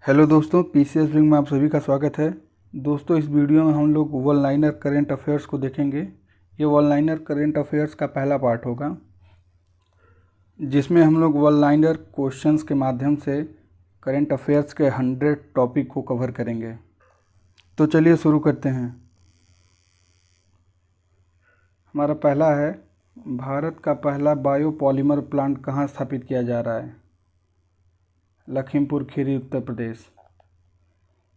Hello दोस्तों, PCS wing में आप सभी का स्वागत है। दोस्तों, इस वीडियो में हम लोग वन लाइनर करेंट अफेयर्स को देखेंगे। ये वन लाइनर करेंट अफेयर्स का पहला पार्ट होगा, जिसमें हम लोग वन लाइनर क्वेश्चंस के माध्यम से करेंट अफेयर्स के 100 टॉपिक को कवर करेंगे। तो चलिए शुरू करते हैं। हमारा पहला है, भारत का पहला बायोपॉलीमर प्लांट कहाँ स्थापित किया जा रहा है? लखीमपुर खीरी, उत्तर प्रदेश।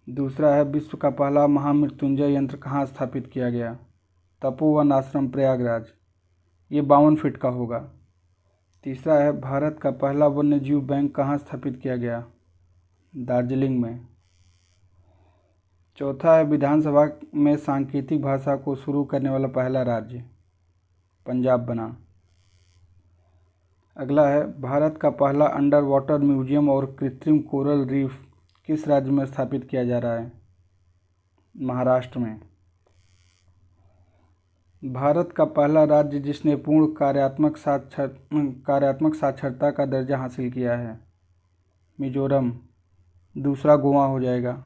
दूसरा है, विश्व का पहला महामृत्युंजय यंत्र कहाँ स्थापित किया गया? तपोवन आश्रम, प्रयागराज। ये 52 फीट का होगा। तीसरा है, भारत का पहला वन्यजीव बैंक कहाँ स्थापित किया गया? दार्जिलिंग में। चौथा है, विधानसभा में सांकेतिक भाषा को शुरू करने वाला पहला राज्य? पंजाब बना। अगला है, भारत का पहला अंडर वाटर म्यूजियम और कृत्रिम कोरल रीफ किस राज्य में स्थापित किया जा रहा है? महाराष्ट्र में। भारत का पहला राज्य जिसने पूर्ण कार्यात्मक साक्षरता का दर्जा हासिल किया है? मिजोरम। दूसरा गोवा हो जाएगा।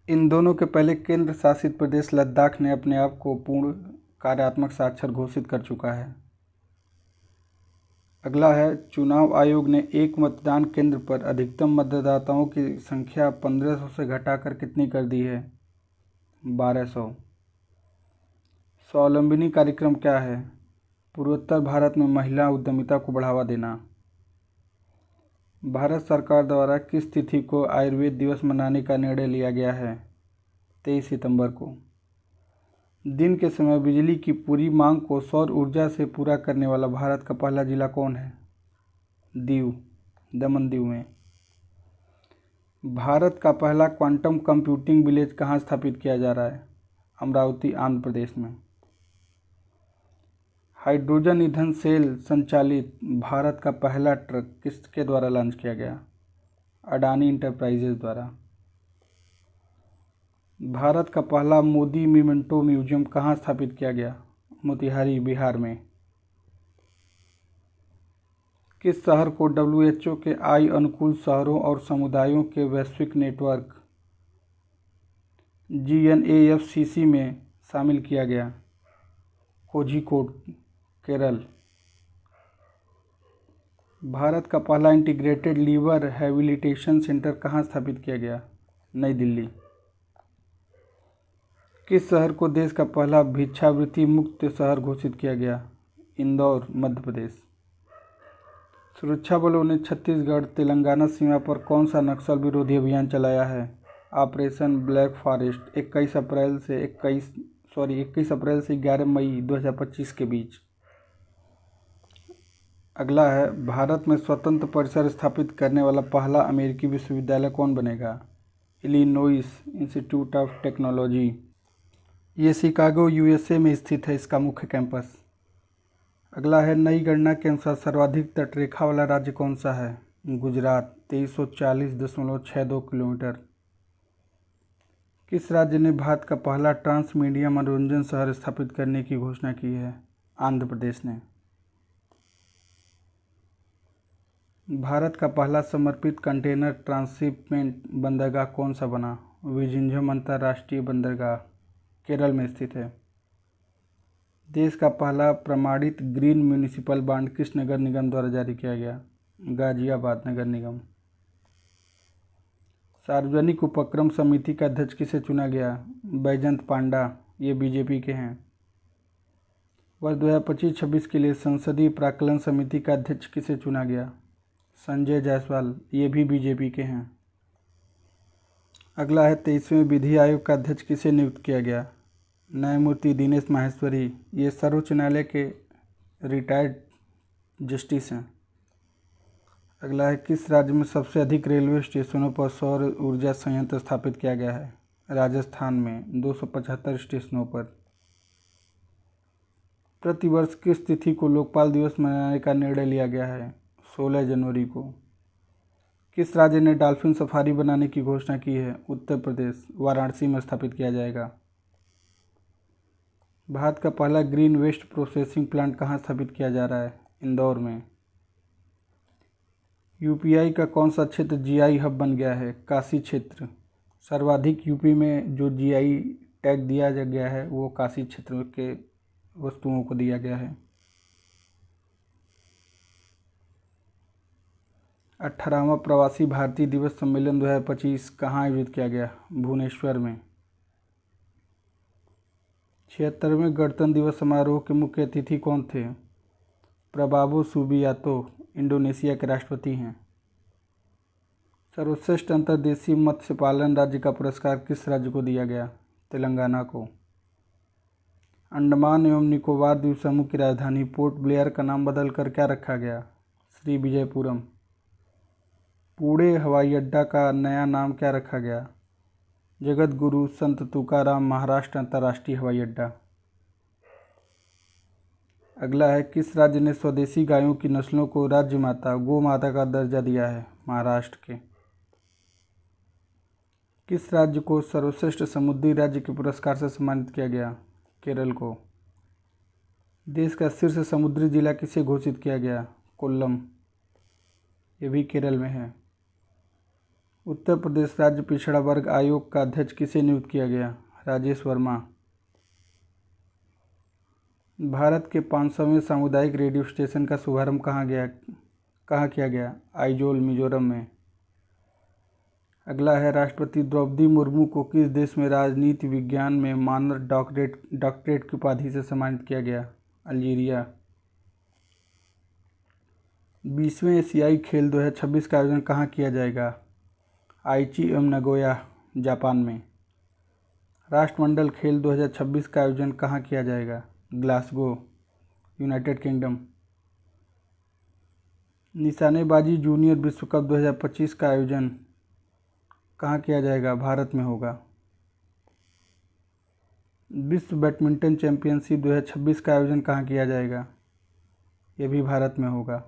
इन दोनों के पहले केंद्र शासित प्रदेश लद्दाख ने अपने आप को पूर्ण कार्यात्मक साक्षर घोषित कर चुका है। अगला है, चुनाव आयोग ने एक मतदान केंद्र पर अधिकतम मतदाताओं की संख्या 1500 से घटाकर कितनी कर दी है? 1200। स्वावलंबनी कार्यक्रम क्या है? पूर्वोत्तर भारत में महिला उद्यमिता को बढ़ावा देना। भारत सरकार द्वारा किस तिथि को आयुर्वेद दिवस मनाने का निर्णय लिया गया है? 23 सितंबर को। दिन के समय बिजली की पूरी मांग को सौर ऊर्जा से पूरा करने वाला भारत का पहला जिला कौन है? दीव, दमन दीव में। भारत का पहला क्वांटम कंप्यूटिंग विलेज कहाँ स्थापित किया जा रहा है? अमरावती, आंध्र प्रदेश में। हाइड्रोजन ईंधन सेल संचालित भारत का पहला ट्रक किसके द्वारा लॉन्च किया गया? अडानी इंटरप्राइजेज द्वारा। भारत का पहला मोदी मिमेंटो म्यूजियम कहाँ स्थापित किया गया? मोतिहारी, बिहार में। किस शहर को WHO के आई अनुकूल शहरों और समुदायों के वैश्विक नेटवर्क GNAFCC में शामिल किया गया? कोझिकोड, केरल। भारत का पहला इंटीग्रेटेड लीवर रिहैबिलिटेशन सेंटर कहाँ स्थापित किया गया? नई दिल्ली। किस शहर को देश का पहला भिक्षावृत्ति मुक्त शहर घोषित किया गया? इंदौर, मध्य प्रदेश। सुरक्षा बलों ने छत्तीसगढ़ तेलंगाना सीमा पर कौन सा नक्सल विरोधी अभियान चलाया है? ऑपरेशन ब्लैक फॉरेस्ट, 21 अप्रैल से 11 मई 2025 के बीच। अगला है, भारत में स्वतंत्र परिसर स्थापित करने वाला पहला अमेरिकी विश्वविद्यालय कौन बनेगा? Illinois institute of technology. ये शिकागो, USA में स्थित है इसका मुख्य कैंपस। अगला है, नई गणना के अनुसार सर्वाधिक तटरेखा वाला राज्य कौन सा है? गुजरात, 2340.62 किलोमीटर। किस राज्य ने भारत का पहला ट्रांस मीडिया मनोरंजन शहर स्थापित करने की घोषणा की है? आंध्र प्रदेश ने। भारत का पहला समर्पित कंटेनर ट्रांसशिपमेंट बंदरगाह कौन सा बना? विजिंझम अंतर्राष्ट्रीय बंदरगाह, केरल में स्थित है। देश का पहला प्रमाणित ग्रीन म्यूनिसिपल बॉन्ड किस नगर निगम द्वारा जारी किया गया? गाजियाबाद नगर निगम। सार्वजनिक उपक्रम समिति का अध्यक्ष किसे चुना गया? बैजंत पांडा, ये बीजेपी के हैं। वर्ष 2025-26 के लिए संसदीय प्राक्कलन समिति का अध्यक्ष किसे चुना गया? संजय जायसवाल, ये भी बीजेपी के हैं। अगला है, 23वें विधि आयोग का अध्यक्ष किसे नियुक्त किया गया? न्यायमूर्ति दिनेश माहेश्वरी, ये सर्वोच्च न्यायालय के रिटायर्ड जस्टिस हैं। अगला है, किस राज्य में सबसे अधिक रेलवे स्टेशनों पर सौर ऊर्जा संयंत्र स्थापित किया गया है? राजस्थान में 275 स्टेशनों पर। प्रतिवर्ष किस तिथि को लोकपाल दिवस मनाने का निर्णय लिया गया है? 16 जनवरी को। किस राज्य ने डॉल्फिन सफारी बनाने की घोषणा की है? उत्तर प्रदेश, वाराणसी में स्थापित किया जाएगा। भारत का पहला ग्रीन वेस्ट प्रोसेसिंग प्लांट कहाँ स्थापित किया जा रहा है? इंदौर में। यूपीआई का कौन सा क्षेत्र जीआई हब बन गया है? काशी क्षेत्र। सर्वाधिक यूपी में जो जीआई टैग दिया गया है वो काशी क्षेत्र के वस्तुओं को दिया गया है। 18वां प्रवासी भारतीय दिवस सम्मेलन 2025 कहाँ आयोजित किया गया? भुवनेश्वर में। 76वें गणतंत्र दिवस समारोह के मुख्य अतिथि कौन थे? प्रबावो सुबियातो इंडोनेशिया के राष्ट्रपति हैं। सर्वश्रेष्ठ अंतर्देशीय मत्स्य पालन राज्य का पुरस्कार किस राज्य को दिया गया? तेलंगाना को। अंडमान एवं निकोबार द्वीप समूह की राजधानी पोर्ट ब्लेयर का नाम बदलकर क्या रखा गया? श्री विजयपुरम। पुणे हवाई अड्डा का नया नाम क्या रखा गया? जगत गुरु संत तुकाराम महाराष्ट्र अंतर्राष्ट्रीय हवाई अड्डा। अगला है, किस राज्य ने स्वदेशी गायों की नस्लों को राज्य माता गौ माता का दर्जा दिया है? महाराष्ट्र के। किस राज्य को सर्वश्रेष्ठ समुद्री राज्य के पुरस्कार से सम्मानित किया गया? केरल को। देश का शीर्ष समुद्री जिला किसे घोषित किया गया? कोल्लम। ये भी केरल में है। उत्तर प्रदेश राज्य पिछड़ा वर्ग आयोग का अध्यक्ष किसे नियुक्त किया गया? राजेश वर्मा। भारत के 500वें सामुदायिक रेडियो स्टेशन का शुभारंभ कहाँ किया गया? आइजोल मिजोरम में। अगला है, राष्ट्रपति द्रौपदी मुर्मू को किस देश में राजनीति विज्ञान में मानद डॉक्टरेट की उपाधि से सम्मानित किया गया? अल्जीरिया। 20वें एशियाई खेल 2026 का आयोजन कहाँ किया जाएगा? आईची एवं नगोया जापान में। राष्ट्रमंडल खेल 2026 का आयोजन कहाँ किया जाएगा? Glasgow United kingdom. निशानेबाजी जूनियर विश्व कप 2025 का आयोजन कहाँ किया जाएगा? भारत में होगा। विश्व बैडमिंटन चैंपियनशिप 2026 का आयोजन कहाँ किया जाएगा? ये भी भारत में होगा।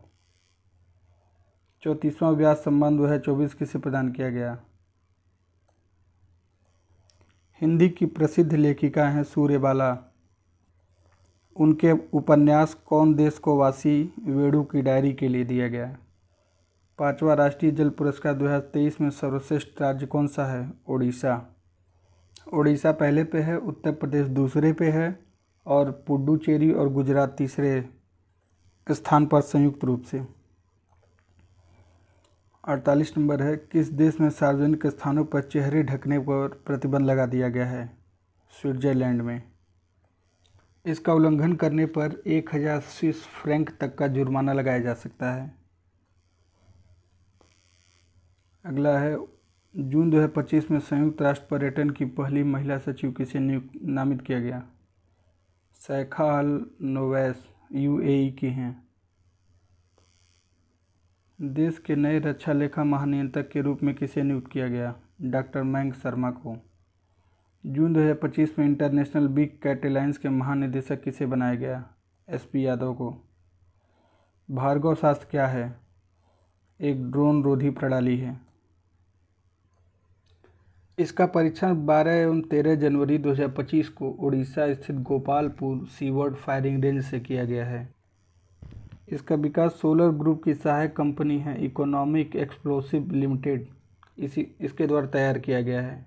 34वां व्यास सम्मान 2024 किसे प्रदान किया गया? हिंदी की प्रसिद्ध लेखिका हैं सूर्यबाला। उनके उपन्यास कौन देश को वासी वेणु की डायरी के लिए दिया गया है? 5वां राष्ट्रीय जल पुरस्कार 2023 में सर्वश्रेष्ठ राज्य कौन सा है? ओडिशा। ओडिशा पहले पे है, उत्तर प्रदेश दूसरे पे है और पुडुचेरी और गुजरात तीसरे स्थान पर संयुक्त रूप से। 48 नंबर है, किस देश में सार्वजनिक स्थानों पर चेहरे ढकने पर प्रतिबंध लगा दिया गया है? स्विट्जरलैंड में। इसका उल्लंघन करने पर 1000 स्विस फ्रैंक तक का जुर्माना लगाया जा सकता है। अगला है, जून 2025 में संयुक्त राष्ट्र पर्यटन की पहली महिला सचिव किसे नामित किया गया? सैखा अल नोवैस यूएई की हैं। देश के नए रक्षा लेखा महानियंत्रक के रूप में किसे नियुक्त किया गया? डॉक्टर मयंक शर्मा को। जून 2025 में इंटरनेशनल बिग कैट एलायंस के महानिदेशक किसे बनाया गया? एसपी यादव को। भार्गव शास्त्र क्या है? एक ड्रोन रोधी प्रणाली है। इसका परीक्षण 12 एवं 13 जनवरी 2025 को उड़ीसा स्थित गोपालपुर सीवर्ड फायरिंग रेंज से किया गया है। इसका विकास सोलर ग्रुप की सहायक कंपनी है इकोनॉमिक एक्सप्लोसिव लिमिटेड इसके द्वारा तैयार किया गया है।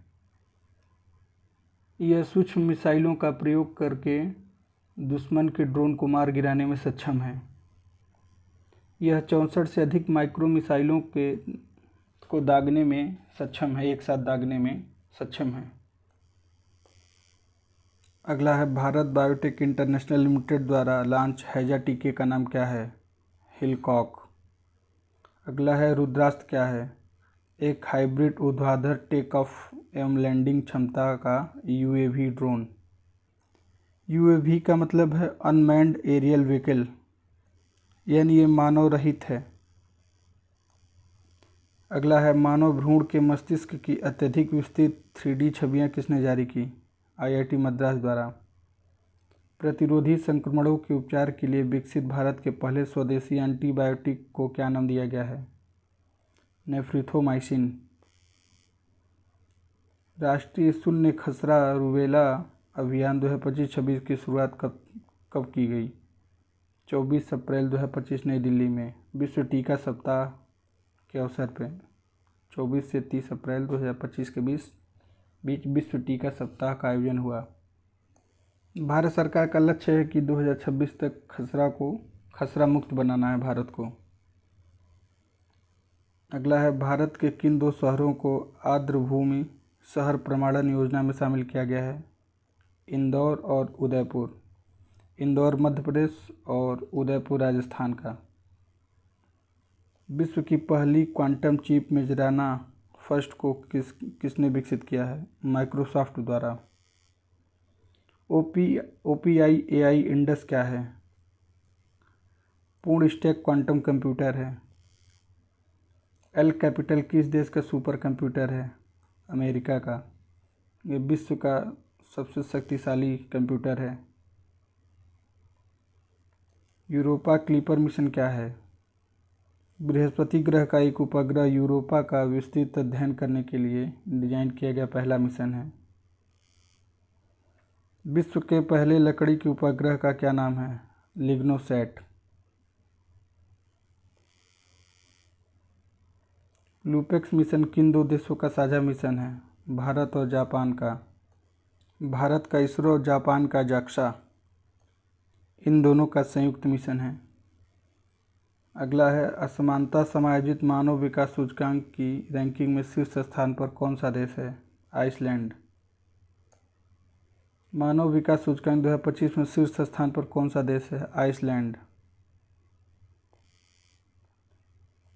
यह सूक्ष्म मिसाइलों का प्रयोग करके दुश्मन के ड्रोन को मार गिराने में सक्षम है। यह 64 से अधिक माइक्रो मिसाइलों को दागने में सक्षम है, एक साथ दागने में सक्षम है। अगला है, भारत बायोटेक इंटरनेशनल लिमिटेड द्वारा लॉन्च हैजा टीके का नाम क्या है? हिलकॉक। अगला है, रुद्रास्त्र क्या है? एक हाइब्रिड ऊर्ध्वाधर टेक ऑफ एवं लैंडिंग क्षमता का यूएवी ड्रोन। यूएवी का मतलब है अनमैन्ड एरियल व्हीकल, यानी ये मानव रहित है। अगला है, मानव भ्रूण के मस्तिष्क की अत्यधिक विस्तृत 3D छवियां किसने जारी की? आईआईटी मद्रास द्वारा। प्रतिरोधी संक्रमणों के उपचार के लिए विकसित भारत के पहले स्वदेशी एंटीबायोटिक को क्या नाम दिया गया है? नेफ्रिथोमाइसिन। राष्ट्रीय शून्य खसरा रूबेला अभियान 2025-26 की शुरुआत कब की गई? 24 अप्रैल 2025 नई दिल्ली में। विश्व टीका सप्ताह के अवसर पर 24 से 30 अप्रैल 2025 के बीच विश्व टीका सप्ताह का आयोजन हुआ। भारत सरकार का लक्ष्य है कि 2026 तक खसरा मुक्त बनाना है भारत को। अगला है, भारत के किन 2 शहरों को आर्द्रभूमि शहर प्रमाणन योजना में शामिल किया गया है? इंदौर और उदयपुर। इंदौर मध्य प्रदेश और उदयपुर राजस्थान का। विश्व की पहली क्वांटम चिप मेजराना फर्स्ट को किसने विकसित किया है? माइक्रोसॉफ्ट द्वारा। OPI इंडस क्या है? पूर्ण स्टैक क्वांटम कंप्यूटर है। एल कैपिटल किस देश का सुपर कंप्यूटर है? अमेरिका का। ये विश्व का सबसे शक्तिशाली कंप्यूटर है। यूरोपा क्लिपर मिशन क्या है? बृहस्पति ग्रह का एक उपग्रह यूरोपा का विस्तृत अध्ययन करने के लिए डिजाइन किया गया पहला मिशन है। विश्व के पहले लकड़ी के उपग्रह का क्या नाम है? लिग्नोसैट। लूपेक्स मिशन किन 2 देशों का साझा मिशन है? भारत और जापान का। भारत का इसरो और जापान का जाक्सा, इन दोनों का संयुक्त मिशन है। अगला है, असमानता समायोजित मानव विकास सूचकांक की रैंकिंग में शीर्ष स्थान पर कौन सा देश है? आइसलैंड। मानव विकास सूचकांक 2025 में शीर्ष स्थान पर कौन सा देश है? आइसलैंड।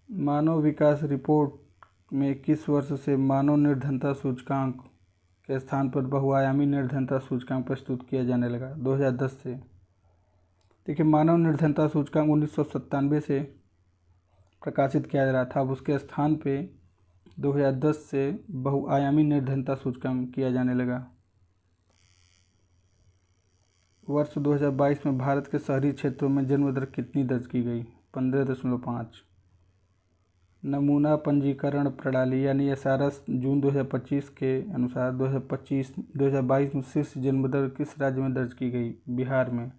मानव विकास रिपोर्ट में किस वर्ष से मानव निर्धनता सूचकांक के स्थान पर बहुआयामी निर्धनता सूचकांक प्रस्तुत किया जाने लगा? 2010 से। देखिए, मानव निर्धनता सूचकांक 1997 से प्रकाशित किया जा रहा था। अब उसके स्थान पे 2010 से बहुआयामी निर्धनता सूचकांक किया जाने लगा। वर्ष 2022 में भारत के शहरी क्षेत्रों में जन्म दर कितनी दर्ज की गई? 15.5। नमूना पंजीकरण प्रणाली यानी SRS जून 2025 के अनुसार 2022 में शीर्ष जन्म दर किस राज्य में दर्ज की गई? बिहार में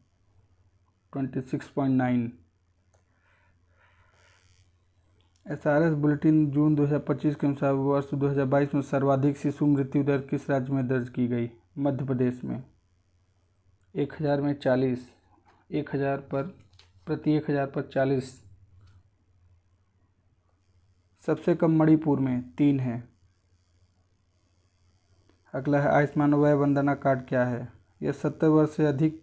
26.9। SRS बुलेटिन जून 2025 के अनुसार वर्ष 2022 में सर्वाधिक शिशु मृत्यु दर किस राज्य में दर्ज की गई? मध्य प्रदेश में 1000 में 40। 1000 पर प्रति 1000 पर 40। सबसे कम मणिपुर में 3 है। अगला है, आयुष्मान वय वंदना कार्ड क्या है? यह 70 वर्ष से अधिक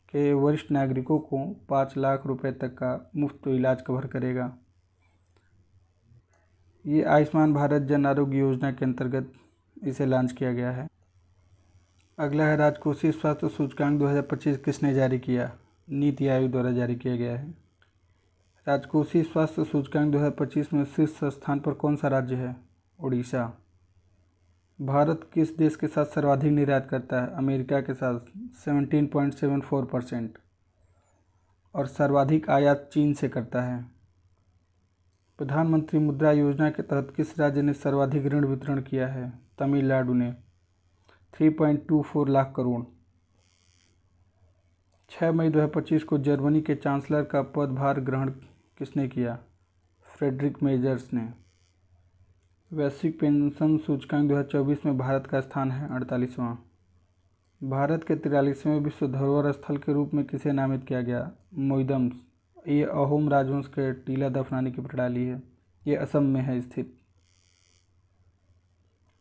के वरिष्ठ नागरिकों को 5 लाख रुपए तक का मुफ्त इलाज कवर करेगा। ये आयुष्मान भारत जन आरोग्य योजना के अंतर्गत इसे लॉन्च किया गया है। अगला है, राजकोषीय स्वास्थ्य सूचकांक 2025 किसने जारी किया? नीति आयोग द्वारा जारी किया गया है। राजकोषीय स्वास्थ्य सूचकांक 2025 में शीर्ष स्थान पर कौन सा राज्य है? उड़ीसा। भारत किस देश के साथ सर्वाधिक निर्यात करता है? अमेरिका के साथ 17.74%। और सर्वाधिक आयात चीन से करता है। प्रधानमंत्री मुद्रा योजना के तहत किस राज्य ने सर्वाधिक ऋण वितरण किया है? तमिलनाडु ने 3.24 लाख करोड़। 6 मई 2025 को जर्मनी के चांसलर का पदभार ग्रहण किसने किया? फ्रेडरिक मेजर्स ने। वैश्विक पेंशन सूचकांक 2024 में भारत का स्थान है 48वां। भारत के 43वें विश्व धरोहर स्थल के रूप में किसे नामित किया गया? मोइदम्स। ये अहोम राजवंश के टीला दफनाने की प्रणाली है। ये असम में है स्थित।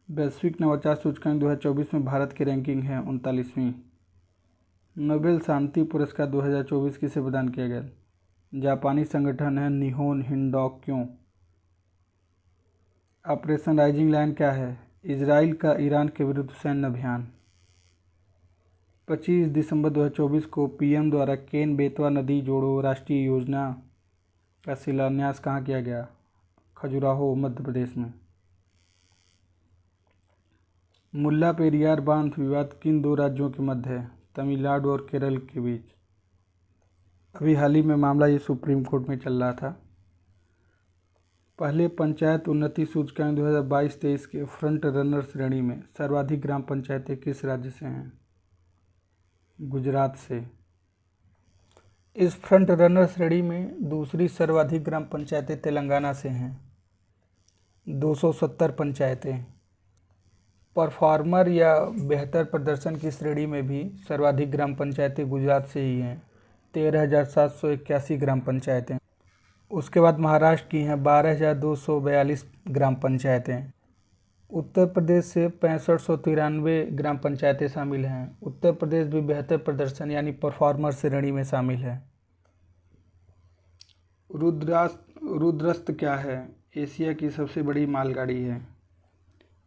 वैश्विक नवाचार सूचकांक 2024 में भारत की रैंकिंग है 39वीं। नोबेल शांति पुरस्कार 2024 किसे प्रदान किया गया? जापानी संगठन है निहोन हिंडोक्यो। ऑपरेशन राइजिंग लायन क्या है? इजराइल का ईरान के विरुद्ध सैन्य अभियान। 25 दिसंबर 2024 को PM द्वारा केन बेतवा नदी जोड़ो राष्ट्रीय योजना का शिलान्यास कहाँ किया गया? खजुराहो मध्य प्रदेश में। मुल्ला पेरियार बांध विवाद किन 2 राज्यों के मध्य है? तमिलनाडु और केरल के बीच। अभी हाल ही में मामला ये सुप्रीम कोर्ट में चल रहा था। पहले पंचायत उन्नति सूचकांक 2022-23 के फ्रंट रनर श्रेणी में सर्वाधिक ग्राम पंचायतें किस राज्य से हैं? गुजरात से। इस फ्रंट रनर श्रेणी में दूसरी सर्वाधिक ग्राम पंचायतें तेलंगाना से हैं। 270 पंचायतें। परफॉर्मर या बेहतर प्रदर्शन की श्रेणी में भी सर्वाधिक ग्राम पंचायतें गुजरात से ही हैं, 13,781 ग्राम पंचायतें। उसके बाद महाराष्ट्र की हैं 12,242 ग्राम पंचायतें। उत्तर प्रदेश से 6593 ग्राम पंचायतें शामिल हैं। उत्तर प्रदेश भी बेहतर प्रदर्शन यानी परफॉर्मर श्रेणी में शामिल है। रुद्रस्त क्या है? एशिया की सबसे बड़ी मालगाड़ी है।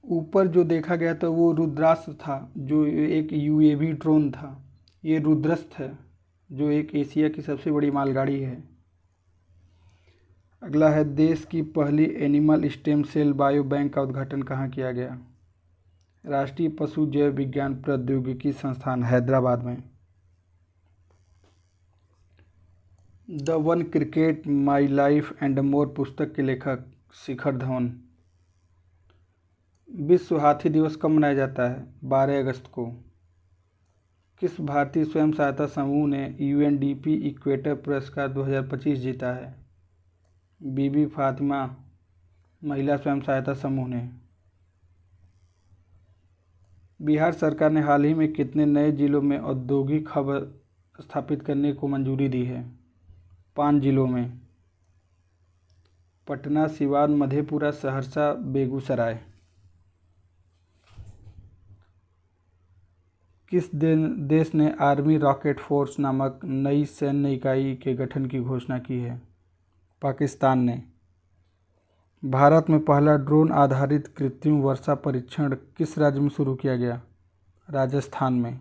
ऊपर जो देखा गया था वो रुद्रास्त्र था, जो एक यूएवी ड्रोन था। ये रुद्रस्त है, जो एक एशिया की सबसे बड़ी मालगाड़ी है। अगला है, देश की पहली animal stem cell bio bank का उद्घाटन कहाँ किया गया? राष्ट्रीय पशु जैव विज्ञान प्रौद्योगिकी संस्थान, हैदराबाद में। The one cricket my life and more पुस्तक के लेखक शिखर धवन। विश्व हाथी दिवस कब मनाया जाता है? 12 अगस्त को। किस भारतीय स्वयं सहायता समूह ने यूएनडीपी इक्वेटर पुरस्कार 2025 जीता है? बीबी फातिमा महिला स्वयं सहायता समूह ने। बिहार सरकार ने हाल ही में कितने नए जिलों में औद्योगिक हब स्थापित करने को मंजूरी दी है? 5 जिलों में। पटना, सिवान, मधेपुरा, सहरसा, बेगूसराय। किस देश ने आर्मी रॉकेट फोर्स नामक नई सैन्य इकाई के गठन की घोषणा की है? पाकिस्तान ने। भारत में पहला ड्रोन आधारित कृत्रिम वर्षा परीक्षण किस राज्य में शुरू किया गया? राजस्थान में।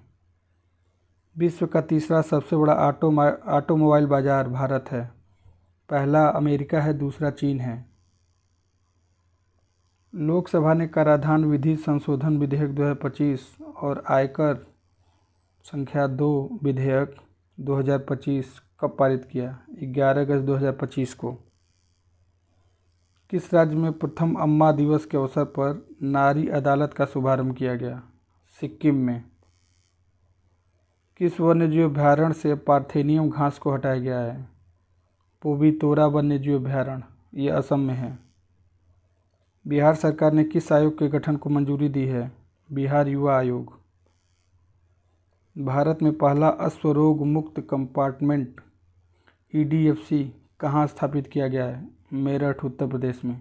विश्व का तीसरा सबसे बड़ा ऑटोमोबाइल बाजार भारत है। पहला अमेरिका है, दूसरा चीन है। लोकसभा ने कराधान विधि संशोधन विधेयक 2025 और आयकर संख्या 2 विधेयक 2025 कब पारित किया? 11 अगस्त 2025 को। किस राज्य में प्रथम अम्मा दिवस के अवसर पर नारी अदालत का शुभारंभ किया गया? सिक्किम में। किस वन्यजीव अभयारण्य से पार्थेनियम घास को हटाया गया है? पोबितोरा वन्यजीव अभयारण्य, ये असम में है। बिहार सरकार ने किस आयोग के गठन को मंजूरी दी है? बिहार युवा आयोग। भारत में पहला अश्वरोग मुक्त कंपार्टमेंट ईडीएफसी कहाँ स्थापित किया गया है? मेरठ, उत्तर प्रदेश में।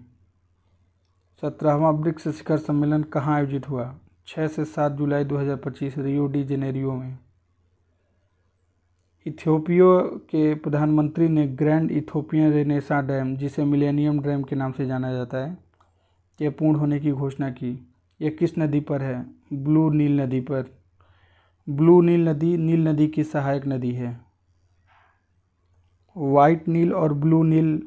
17वां ब्रिक्स शिखर सम्मेलन कहाँ आयोजित हुआ? 6 से 7 जुलाई 2025 रियो डी जेनेरियो में। इथियोपिया के प्रधानमंत्री ने ग्रैंड इथियोपियन रेनेसां डैम, जिसे मिलेनियम डैम के नाम से जाना जाता है, के पूर्ण होने की घोषणा की। यह किस नदी पर है? ब्लू नील नदी पर। ब्लू नील नदी नील नदी की सहायक नदी है। वाइट नील और ब्लू नील,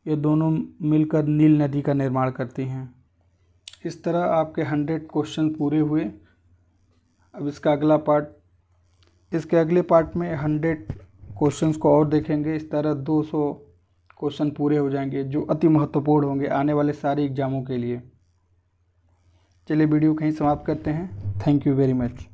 ये दोनों मिलकर नील नदी का निर्माण करती हैं। इस तरह आपके 100 क्वेश्चन पूरे हुए। अब इसके अगले पार्ट में 100 क्वेश्चंस को और देखेंगे। इस तरह 200 क्वेश्चन पूरे हो जाएंगे, जो अति महत्वपूर्ण होंगे आने वाले सारे एग्जामों के लिए। चलिए वीडियो कहीं समाप्त करते हैं। Thank you very much.